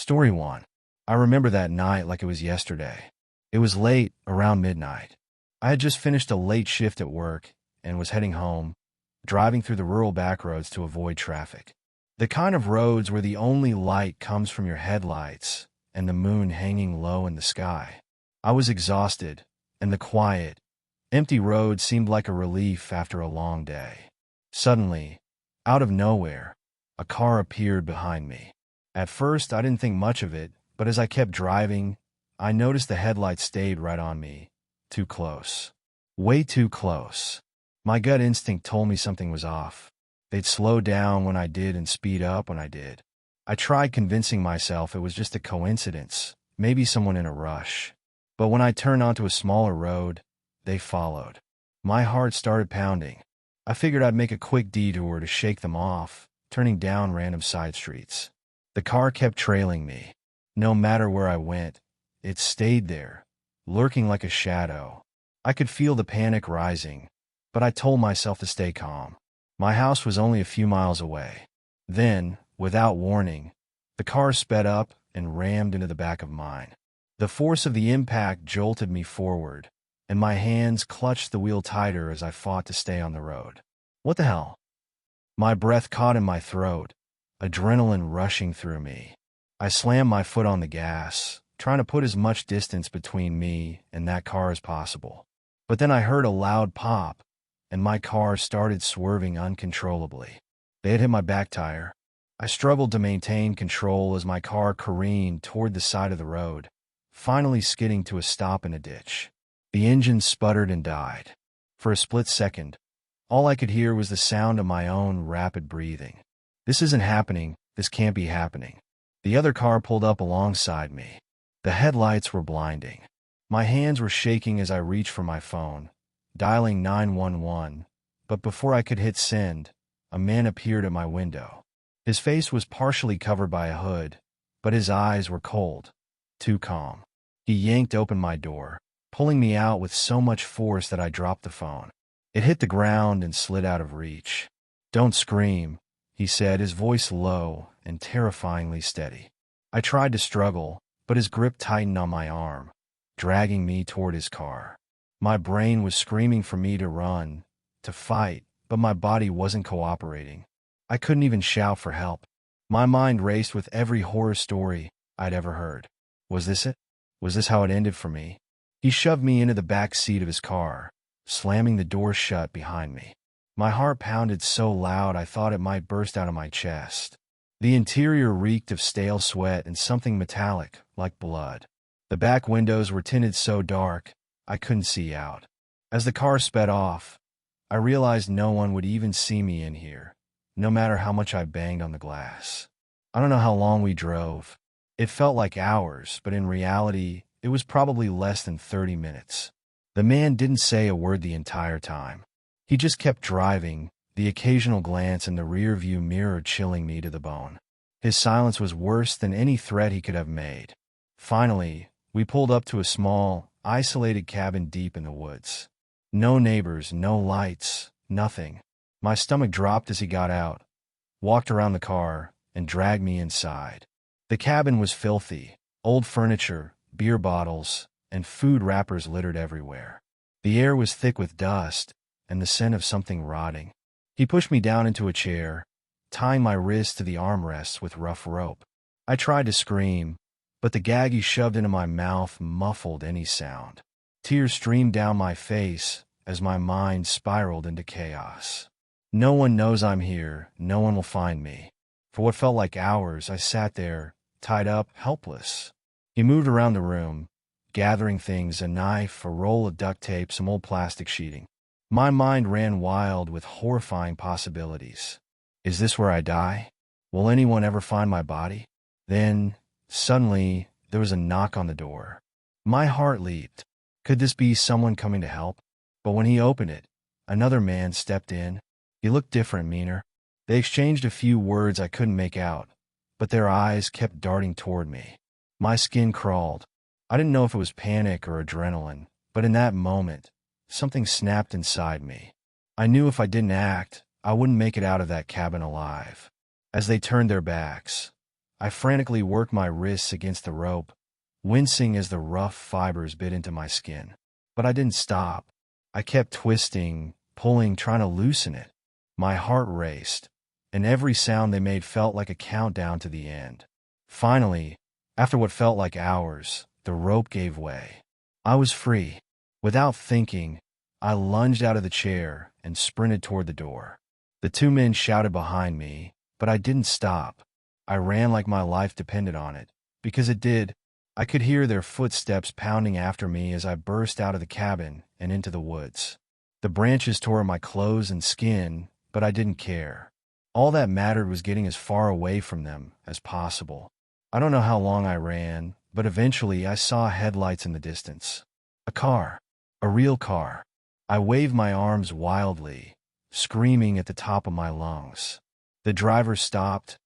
Story 1. I remember that night like it was yesterday. It was late, around midnight. I had just finished a late shift at work and was heading home, driving through the rural backroads to avoid traffic. The kind of roads where the only light comes from your headlights and the moon hanging low in the sky. I was exhausted, and the quiet, empty road seemed like a relief after a long day. Suddenly, out of nowhere, a car appeared behind me. At first, I didn't think much of it, but as I kept driving, I noticed the headlights stayed right on me. Too close. Way too close. My gut instinct told me something was off. They'd slow down when I did and speed up when I did. I tried convincing myself it was just a coincidence, maybe someone in a rush. But when I turned onto a smaller road, they followed. My heart started pounding. I figured I'd make a quick detour to shake them off, turning down random side streets. The car kept trailing me. No matter where I went, it stayed there, lurking like a shadow. I could feel the panic rising, but I told myself to stay calm. My house was only a few miles away. Then, without warning, the car sped up and rammed into the back of mine. The force of the impact jolted me forward, and my hands clutched the wheel tighter as I fought to stay on the road. What the hell? My breath caught in my throat, adrenaline rushing through me. I slammed my foot on the gas, trying to put as much distance between me and that car as possible. But then I heard a loud pop, and my car started swerving uncontrollably. They had hit my back tire. I struggled to maintain control as my car careened toward the side of the road, finally skidding to a stop in a ditch. The engine sputtered and died. For a split second, all I could hear was the sound of my own rapid breathing. This isn't happening. This can't be happening. The other car pulled up alongside me. The headlights were blinding. My hands were shaking as I reached for my phone, dialing 911, but before I could hit send, a man appeared at my window. His face was partially covered by a hood, but his eyes were cold, too calm. He yanked open my door, pulling me out with so much force that I dropped the phone. It hit the ground and slid out of reach. "Don't scream," he said, his voice low and terrifyingly steady. I tried to struggle, but his grip tightened on my arm, dragging me toward his car. My brain was screaming for me to run, to fight, but my body wasn't cooperating. I couldn't even shout for help. My mind raced with every horror story I'd ever heard. Was this it? Was this how it ended for me? He shoved me into the back seat of his car, slamming the door shut behind me. My heart pounded so loud I thought it might burst out of my chest. The interior reeked of stale sweat and something metallic, like blood. The back windows were tinted so dark, I couldn't see out. As the car sped off, I realized no one would even see me in here, no matter how much I banged on the glass. I don't know how long we drove. It felt like hours, but in reality, it was probably less than 30 minutes. The man didn't say a word the entire time. He just kept driving, the occasional glance in the rear-view mirror chilling me to the bone. His silence was worse than any threat he could have made. Finally, we pulled up to a small, isolated cabin deep in the woods. No neighbors, no lights, nothing. My stomach dropped as he got out, walked around the car, and dragged me inside. The cabin was filthy, old furniture, beer bottles, and food wrappers littered everywhere. The air was thick with dust and the scent of something rotting. He pushed me down into a chair, tying my wrists to the armrests with rough rope. I tried to scream, but the gag he shoved into my mouth muffled any sound. Tears streamed down my face as my mind spiraled into chaos. No one knows I'm here. No one will find me. For what felt like hours, I sat there, tied up, helpless. He moved around the room, gathering things: a knife, a roll of duct tape, some old plastic sheeting. My mind ran wild with horrifying possibilities. Is this where I die? Will anyone ever find my body? Then, suddenly, there was a knock on the door. My heart leaped. Could this be someone coming to help? But when he opened it, another man stepped in. He looked different, meaner. They exchanged a few words I couldn't make out, but their eyes kept darting toward me. My skin crawled. I didn't know if it was panic or adrenaline, but in that moment, something snapped inside me. I knew if I didn't act, I wouldn't make it out of that cabin alive. As they turned their backs, I frantically worked my wrists against the rope, wincing as the rough fibers bit into my skin. But I didn't stop. I kept twisting, pulling, trying to loosen it. My heart raced, and every sound they made felt like a countdown to the end. Finally, after what felt like hours, the rope gave way. I was free. Without thinking, I lunged out of the chair and sprinted toward the door. The two men shouted behind me, but I didn't stop. I ran like my life depended on it, because it did. I could hear their footsteps pounding after me as I burst out of the cabin and into the woods. The branches tore my clothes and skin, but I didn't care. All that mattered was getting as far away from them as possible. I don't know how long I ran, but eventually I saw headlights in the distance. A car. A real car. I waved my arms wildly, screaming at the top of my lungs. The driver stopped,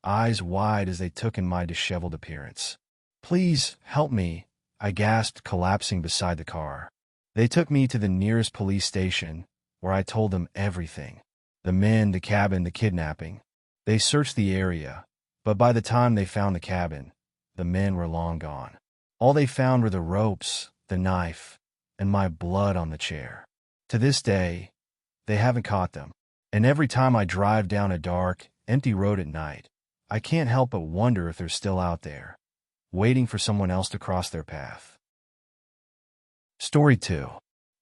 eyes wide as they took in my disheveled appearance. "Please, help me," I gasped, collapsing beside the car. They took me to the nearest police station, where I told them everything. The men, the cabin, the kidnapping. They searched the area, but by the time they found the cabin, the men were long gone. All they found were the ropes, the knife, and my blood on the chair. To this day, they haven't caught them. And every time I drive down a dark, empty road at night, I can't help but wonder if they're still out there, waiting for someone else to cross their path. Story 2.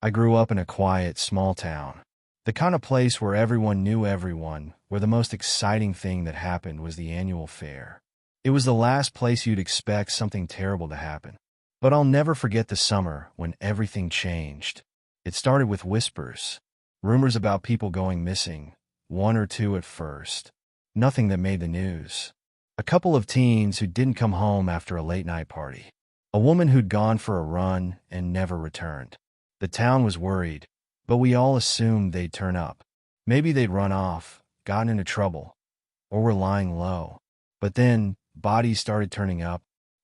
I grew up in a quiet, small town. The kind of place where everyone knew everyone, where the most exciting thing that happened was the annual fair. It was the last place you'd expect something terrible to happen. But I'll never forget the summer when everything changed. It started with whispers, rumors about people going missing, one or two at first. Nothing that made the news. A couple of teens who didn't come home after a late-night party. A woman who'd gone for a run and never returned. The town was worried, but we all assumed they'd turn up. Maybe they'd run off, gotten into trouble, or were lying low. But then, bodies started turning up.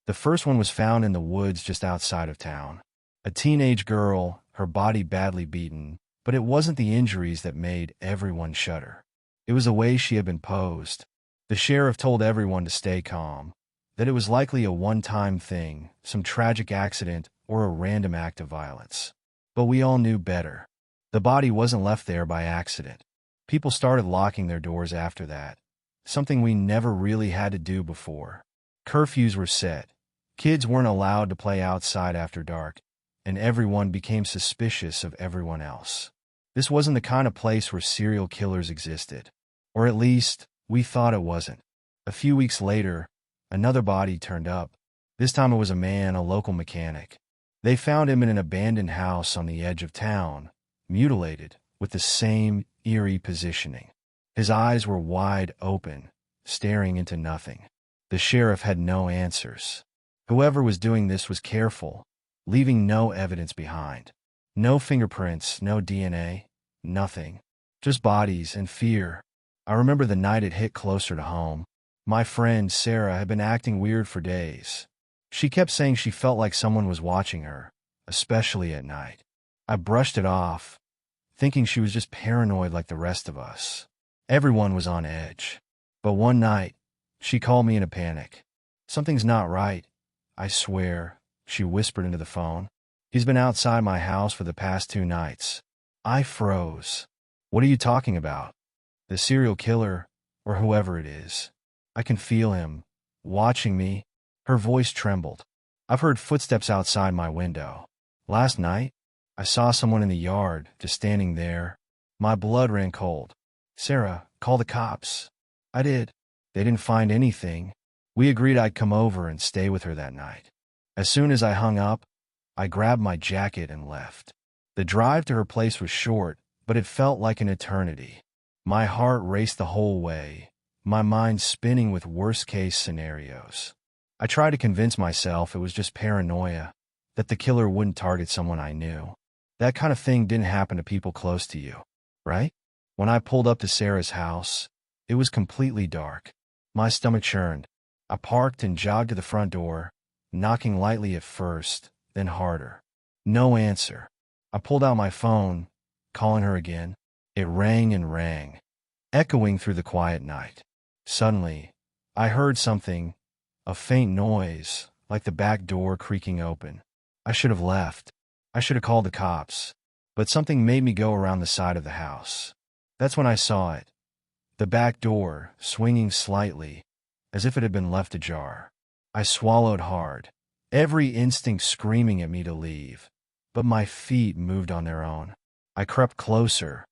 The first one was found in the woods just outside of town. A teenage girl, her body badly beaten, but it wasn't the injuries that made everyone shudder. It was the way she had been posed. The sheriff told everyone to stay calm, that it was likely a one-time thing, some tragic accident, or a random act of violence. But we all knew better. The body wasn't left there by accident. People started locking their doors after that, something we never really had to do before. Curfews were set. Kids weren't allowed to play outside after dark, and everyone became suspicious of everyone else. This wasn't the kind of place where serial killers existed. Or at least, we thought it wasn't. A few weeks later, another body turned up. This time it was a man, a local mechanic. They found him in an abandoned house on the edge of town, mutilated, with the same eerie positioning. His eyes were wide open, staring into nothing. The sheriff had no answers. Whoever was doing this was careful, leaving no evidence behind. No fingerprints, no DNA, nothing. Just bodies and fear. I remember the night it hit closer to home. My friend, Sarah, had been acting weird for days. She kept saying she felt like someone was watching her, especially at night. I brushed it off, thinking she was just paranoid like the rest of us. Everyone was on edge. But one night, she called me in a panic. "Something's not right, I swear," she whispered into the phone. "He's been outside my house for the past 2 nights." I froze. "What are you talking about?" "The serial killer, or whoever it is. I can feel him, watching me." Her voice trembled. "I've heard footsteps outside my window. Last night, I saw someone in the yard, just standing there." My blood ran cold. "Sarah, call the cops." I did. They didn't find anything. We agreed I'd come over and stay with her that night. As soon as I hung up, I grabbed my jacket and left. The drive to her place was short, but it felt like an eternity. My heart raced the whole way, my mind spinning with worst-case scenarios. I tried to convince myself it was just paranoia, that the killer wouldn't target someone I knew. That kind of thing didn't happen to people close to you, right? When I pulled up to Sarah's house, it was completely dark. My stomach churned. I parked and jogged to the front door, knocking lightly at first, then harder. No answer. I pulled out my phone, calling her again. It rang and rang, echoing through the quiet night. Suddenly, I heard something, A faint noise, like the back door creaking open. I should have left. I should have called the cops. But something made me go around the side of the house. That's when I saw it. The back door, swinging slightly, as if it had been left ajar. I swallowed hard, every instinct screaming at me to leave. But my feet moved on their own. I crept closer,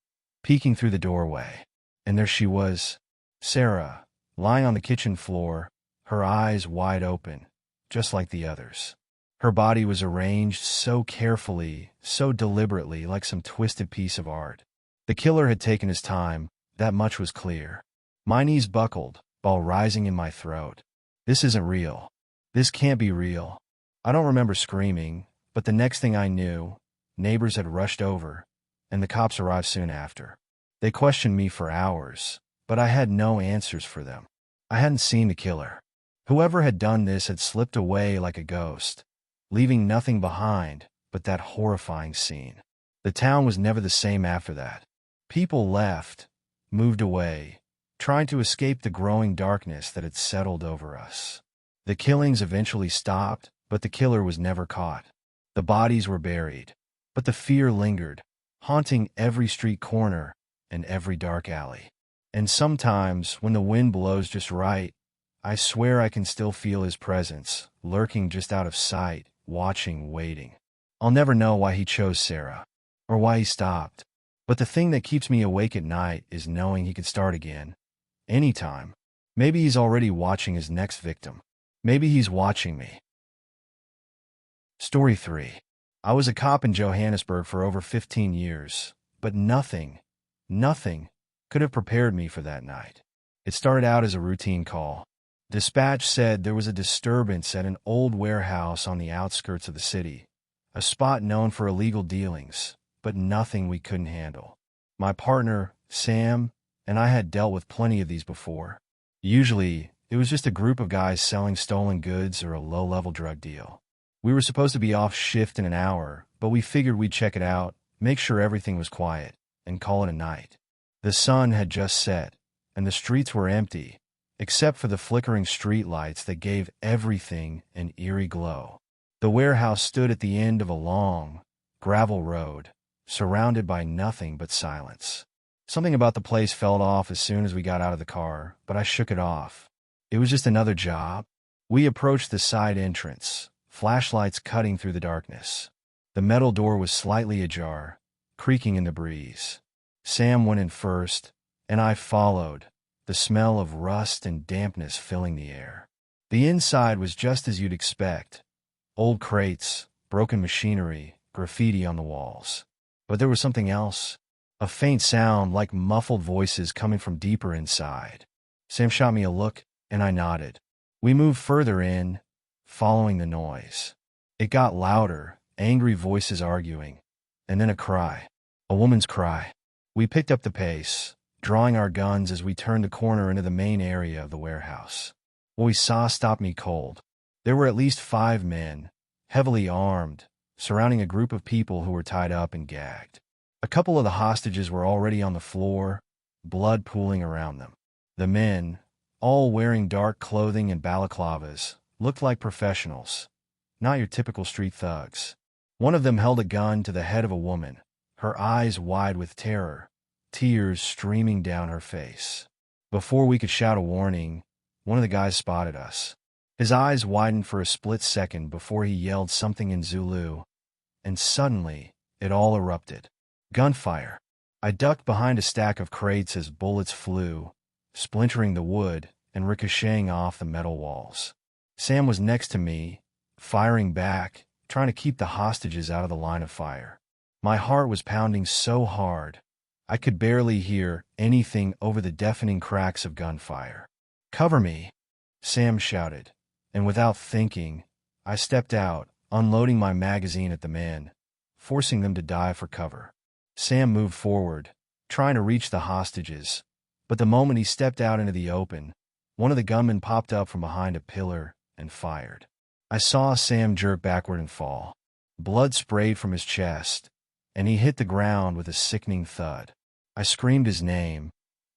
peeking through the doorway. And there she was, Sarah, lying on the kitchen floor, her eyes wide open, just like the others. Her body was arranged so carefully, so deliberately, like some twisted piece of art. The killer had taken his time, that much was clear. My knees buckled, while rising in my throat. This isn't real. This can't be real. I don't remember screaming, but the next thing I knew, neighbors had rushed over, and the cops arrived soon after. They questioned me for hours, but I had no answers for them. I hadn't seen the killer. Whoever had done this had slipped away like a ghost, leaving nothing behind but that horrifying scene. The town was never the same after that. People left, moved away, trying to escape the growing darkness that had settled over us. The killings eventually stopped, but the killer was never caught. The bodies were buried, but the fear lingered, haunting every street corner and every dark alley. And sometimes, when the wind blows just right, I swear I can still feel his presence, lurking just out of sight, watching, waiting. I'll never know why he chose Sarah, or why he stopped. But the thing that keeps me awake at night is knowing he could start again, anytime. Maybe he's already watching his next victim. Maybe he's watching me. Story 3. I was a cop in Johannesburg for over 15 years, but nothing could have prepared me for that night. It started out as a routine call. Dispatch said there was a disturbance at an old warehouse on the outskirts of the city, a spot known for illegal dealings, but nothing we couldn't handle. My partner, Sam, and I had dealt with plenty of these before. Usually, it was just a group of guys selling stolen goods or a low-level drug deal. We were supposed to be off shift in an hour, but we figured we'd check it out, make sure everything was quiet, and call it a night. The sun had just set, and the streets were empty, except for the flickering street lights that gave everything an eerie glow. The warehouse stood at the end of a long, gravel road, surrounded by nothing but silence. Something about the place felt off as soon as we got out of the car, but I shook it off. It was just another job. We approached the side entrance, flashlights cutting through the darkness. The metal door was slightly ajar, creaking in the breeze. Sam went in first, and I followed, the smell of rust and dampness filling the air. The inside was just as you'd expect. Old crates, broken machinery, graffiti on the walls. But there was something else, a faint sound like muffled voices coming from deeper inside. Sam shot me a look, and I nodded. We moved further in, following the noise. It got louder, angry voices arguing, and then a cry, a woman's cry. We picked up the pace, drawing our guns as we turned the corner into the main area of the warehouse. What we saw stopped me cold. There were at least 5 men, heavily armed, surrounding a group of people who were tied up and gagged. A couple of the hostages were already on the floor, blood pooling around them. The men, all wearing dark clothing and balaclavas, looked like professionals, not your typical street thugs. One of them held a gun to the head of a woman, her eyes wide with terror, tears streaming down her face. Before we could shout a warning, one of the guys spotted us. His eyes widened for a split second before he yelled something in Zulu, and suddenly, it all erupted. Gunfire. I ducked behind a stack of crates as bullets flew, splintering the wood and ricocheting off the metal walls. Sam was next to me, firing back, trying to keep the hostages out of the line of fire. My heart was pounding so hard, I could barely hear anything over the deafening cracks of gunfire. "Cover me," Sam shouted, and without thinking, I stepped out, unloading my magazine at the men, forcing them to dive for cover. Sam moved forward, trying to reach the hostages, but the moment he stepped out into the open, one of the gunmen popped up from behind a pillar and fired. I saw Sam jerk backward and fall. Blood sprayed from his chest, and he hit the ground with a sickening thud. I screamed his name,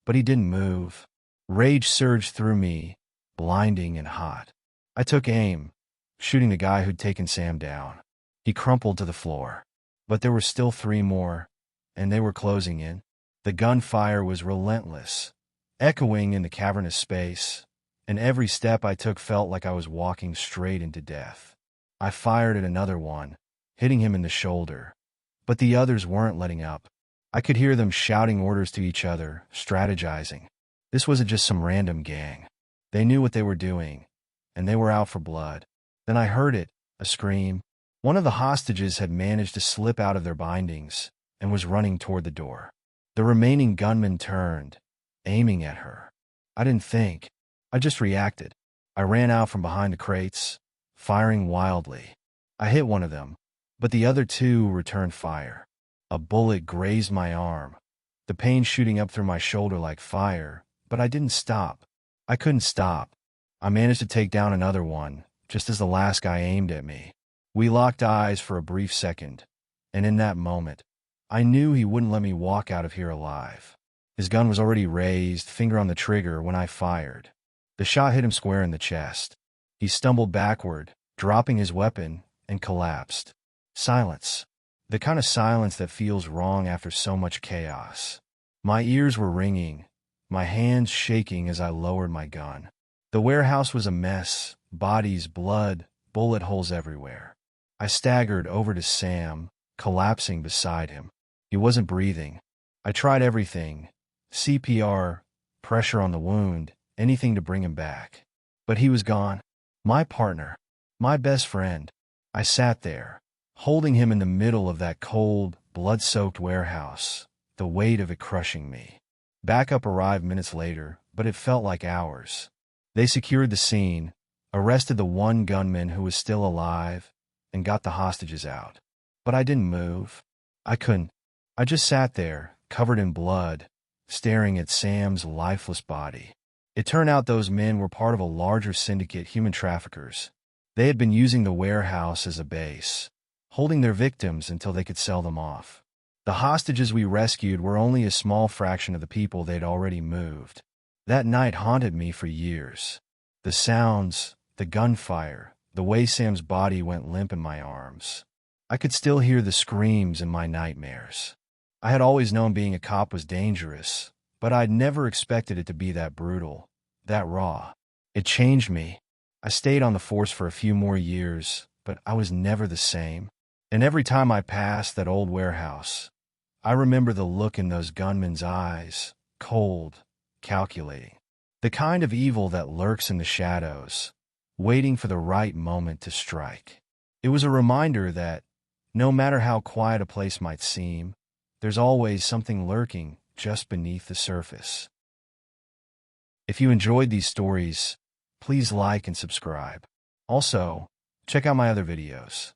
but he didn't move. Rage surged through me, blinding and hot. I took aim, shooting the guy who'd taken Sam down. He crumpled to the floor. But there were still 3 more, and they were closing in. The gunfire was relentless, echoing in the cavernous space, and every step I took felt like I was walking straight into death. I fired at another one, hitting him in the shoulder. But the others weren't letting up. I could hear them shouting orders to each other, strategizing. This wasn't just some random gang. They knew what they were doing, and they were out for blood. Then I heard it, a scream. One of the hostages had managed to slip out of their bindings and was running toward the door. The remaining gunman turned, aiming at her. I didn't think. I just reacted. I ran out from behind the crates, firing wildly. I hit one of them, but the other 2 returned fire. A bullet grazed my arm, the pain shooting up through my shoulder like fire, but I didn't stop. I couldn't stop. I managed to take down another one, just as the last guy aimed at me. We locked eyes for a brief second, and in that moment, I knew he wouldn't let me walk out of here alive. His gun was already raised, finger on the trigger, when I fired. The shot hit him square in the chest. He stumbled backward, dropping his weapon, and collapsed. Silence. The kind of silence that feels wrong after so much chaos. My ears were ringing, my hands shaking as I lowered my gun. The warehouse was a mess, bodies, blood, bullet holes everywhere. I staggered over to Sam, collapsing beside him. He wasn't breathing. I tried everything, CPR, pressure on the wound, anything to bring him back. But he was gone. My partner, my best friend. I sat there, holding him in the middle of that cold, blood-soaked warehouse, the weight of it crushing me. Backup arrived minutes later, but it felt like hours. They secured the scene, arrested the one gunman who was still alive, and got the hostages out. But I didn't move. I couldn't. I just sat there, covered in blood, staring at Sam's lifeless body. It turned out those men were part of a larger syndicate, human traffickers. They had been using the warehouse as a base, holding their victims until they could sell them off. The hostages we rescued were only a small fraction of the people they'd already moved. That night haunted me for years. The sounds, the gunfire, the way Sam's body went limp in my arms. I could still hear the screams in my nightmares. I had always known being a cop was dangerous, but I'd never expected it to be that brutal, that raw. It changed me. I stayed on the force for a few more years, but I was never the same. And every time I passed that old warehouse, I remember the look in those gunmen's eyes, cold, calculating. The kind of evil that lurks in the shadows, waiting for the right moment to strike. It was a reminder that, no matter how quiet a place might seem, there's always something lurking just beneath the surface. If you enjoyed these stories, please like and subscribe. Also, check out my other videos.